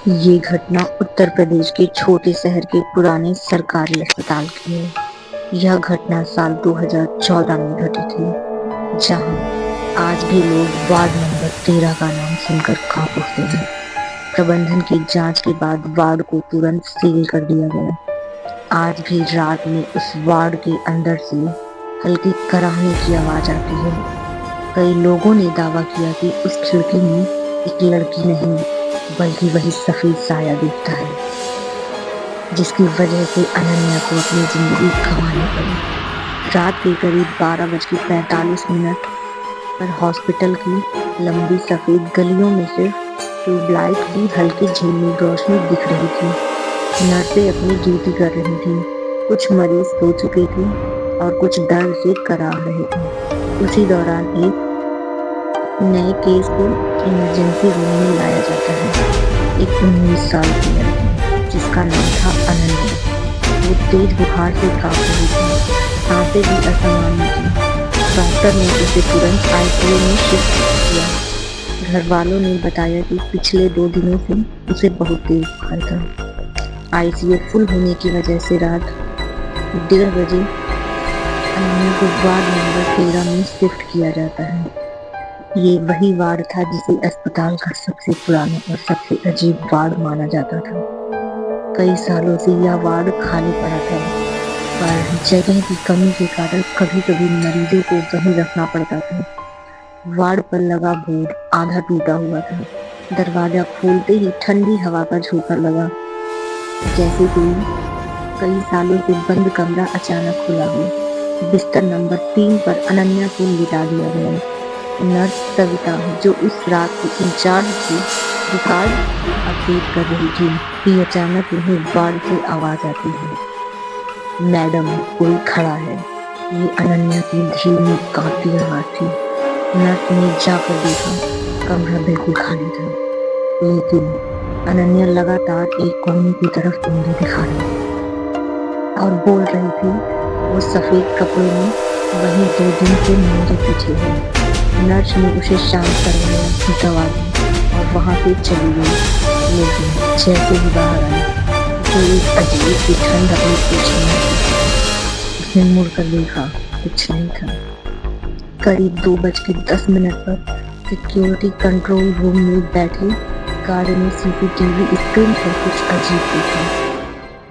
ये घटना उत्तर प्रदेश के छोटे शहर के पुराने सरकारी अस्पताल की है। यह घटना साल 2014 में घटी थी, जहां आज भी लोग वार्ड नंबर 13 का नाम सुनकर कांप उठते हैं। प्रबंधन की जांच के बाद वार्ड को तुरंत सील कर दिया गया। आज भी रात में उस वार्ड के अंदर से हल्की कराहने की आवाज आती है। कई लोगों ने दावा किया कि उस खिड़की में एक लड़की नहीं बल्कि वही सफेद साया दिखता है, जिसकी वजह से अनन्या को अपनी जिंदगी गंवानी पड़ी। रात के करीब 12:45 पर हॉस्पिटल की लंबी सफेद गलियों में सिर्फ ट्यूबलाइट की हल्की झिलमिल रोशनी दिख रही थी। नर्सें अपनी ड्यूटी कर रही थी। कुछ मरीज सो चुके थे और कुछ दर्द से कराह रहे थे। उसी दौरान एक नए केस को इमरजेंसी रूम में लाया जाता है। एक 19 साल की लड़की जिसका नाम था अनन्या। वो तेज बुखार से कांप रही थी, सांसें भी असामान्य थी। डॉक्टर ने उसे तुरंत आईसीयू में शिफ्ट किया। घर वालों ने बताया कि पिछले 2 दिनों से उसे बहुत तेज बुखार था। आईसीयू फुल होने की वजह से रात 1:30 बजे अनन्या को वार्ड नंबर 13 में शिफ्ट किया जाता है। ये वही वार्ड था जिसे अस्पताल का सबसे पुराना और सबसे अजीब वार्ड माना जाता था। कई सालों से यह वार्ड खाली पड़ा था, पर जगह की कमी के कारण कभी-कभी मरीजों को वहीं रखना पड़ता था। वार्ड पर लगा बोर्ड आधा टूटा हुआ था। दरवाजा खोलते ही ठंडी हवा का झोंका लगा, जैसे कोई कई सालों से बंद कमरा अचानक खुला हो। बिस्तर नंबर 3 पर अनन्या को लिटा दिया गया। नर्स सविता, जो उस रात की इंचार्ज थी, रिकॉर्ड अपडेट कर रही थी कि अचानक उन्हें वार्ड से आवाज आती है, मैडम कोई खड़ा है। ये अनन्या की धीमी कांपती आवाज थी। नर्स ने जाकर देखा, कमरा बिल्कुल खाली था, लेकिन अनन्या लगातार एक कोने की तरफ उंगली दिखा रही और बोल रही थी, वो सफेद कपड़ों में वही 2 दिन से मेरे पीछे है। नर्स ने उसे शांत करवाया, दवा दी और वहां से चली गई। लेकिन जैसे ही बाहर आई तो एक अजीब सी ठंड अपने पीछे में थी। उसने मुड़कर देखा, कुछ नहीं था। करीब 2:10 पर सिक्योरिटी कंट्रोल रूम में बैठे गार्ड ने सीसीटीवी स्क्रीन पर कुछ अजीब देखा।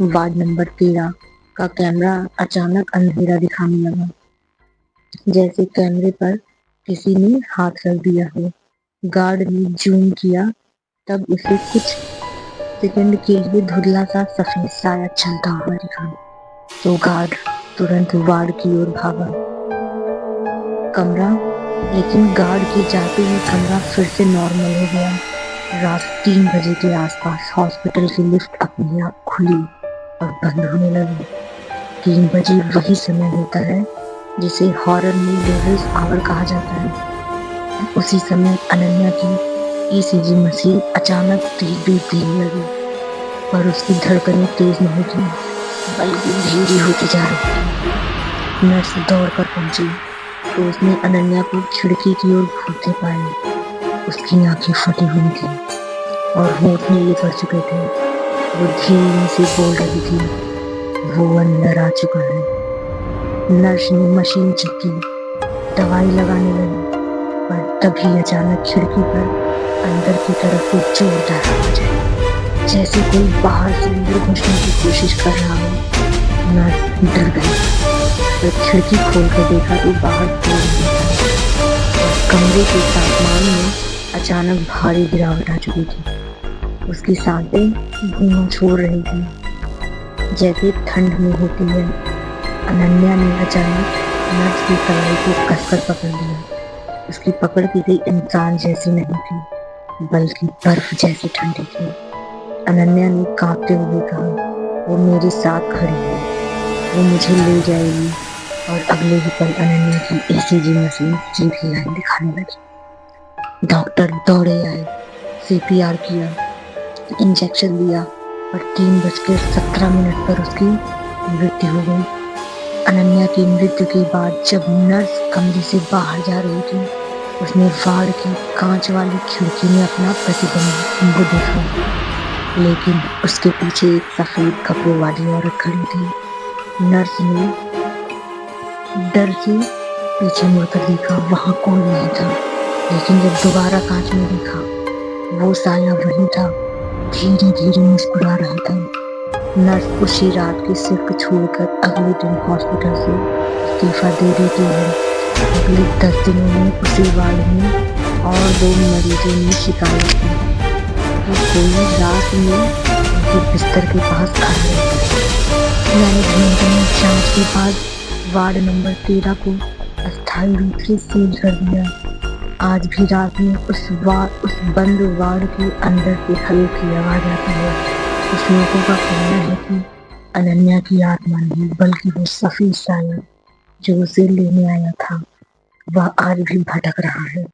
वार्ड नंबर 13 का कैमरा अचानक अंधेरा दिखाने लगा, जैसे कैमरे पर किसी ने हाथ रख दिया हो। गार्ड ने जूम किया, तब उसे कुछ सेकंड के लिए धुंधला सा सफेद साया चलता हुआ दिखा। तो गार्ड तुरंत वार्ड की ओर भागा। कमरा लेकिन गार्ड के जाते ही कमरा फिर से नॉर्मल हो गया। रात 3 बजे के आसपास हॉस्पिटल की लिफ्ट अपने आप खुली और बंद होने लगी। 3 बजे वही समय होता है जिसे हॉरर में डेविल्स आवर कहा जाता है। उसी समय अनन्या की ईसीजी मशीन अचानक तेज बीप देने लगी, पर उसकी धड़कनें तेज नहीं थी, बल्कि धीरे होती जा रही थी। नर्स दौड़कर पहुंची तो उसने अनन्या को खिड़की की ओर घूरते पाया। उसकी आंखें फटी हुई थी और होंठ नीले पड़ चुके थे। वो धीरे से बोल रही थी, वो अंदर आ चुका है। नर्स ने मशीन चेक की, दवाई लगाने लगी, पर तभी अचानक खिड़की पर अंदर की तरफ से जोरदार आवाज आई, जैसे कोई बाहर से अंदर घुसने की कोशिश कर रहा हो। नर्स डर गई, जब खिड़की खोलकर देखा तो बाहर कोई नहीं था और कमरे के तापमान में अचानक भारी गिरावट आ चुकी थी। उसकी सांसें धुआं छोड़ रही थी, जैसे ठंड में होती है। अनन्या ने अचानक नर्स की कलाई को कसकर पकड़ लिया। उसकी पकड़ किसी इंसान जैसी नहीं थी, बल्कि बर्फ जैसी ठंडी थी। अनन्या ने कांपते हुए कहा, वो मेरे साथ खड़ी है, वो मुझे ले जाएगी। और अगले ही पल अनन्या की ईसीजी मशीन सीधी लाइन दिखाने लगी। डॉक्टर दौड़े आए, सीपीआर किया, इंजेक्शन दिया और 3:17 पर उसकी मृत्यु हो गई। अनन्या की मृत्यु के बाद जब नर्स कमरे से बाहर जा रही थी, उसने वार्ड की कांच वाली खिड़की में अपना प्रतिबिंब देखा। लेकिन उसके पीछे एक सफेद कपड़ों वाली औरत खड़ी थी। नर्स ने डर से पीछे मुड़कर देखा, वहां कोई नहीं था। लेकिन जब दोबारा कांच में देखा, वो साया वही था, धीरे धीरे मुस्कुरा रहा था। नर्स उसी रात की शिफ्ट छोड़कर अगले दिन हॉस्पिटल से इस्तीफा दे देती है। अगले 10 दिनों में उसी वार्ड में और 2 मरीजों ने शिकायत की कि कोई रात में उनके बिस्तर के पास खड़ा रहता है। मैनेजमेंट ने जांच के बाद वार्ड नंबर 13 को अस्थायी रूप से सील कर दिया। आज भी रात में उस बंद वार्ड के अंदर से हल्की आवाज आती है। कुछ लोगों का कहना है कि अनन्या की आत्मा नहीं, बल्कि वो सफेद साया जो उसे लेने आया था, वह आज भी भटक रहा है।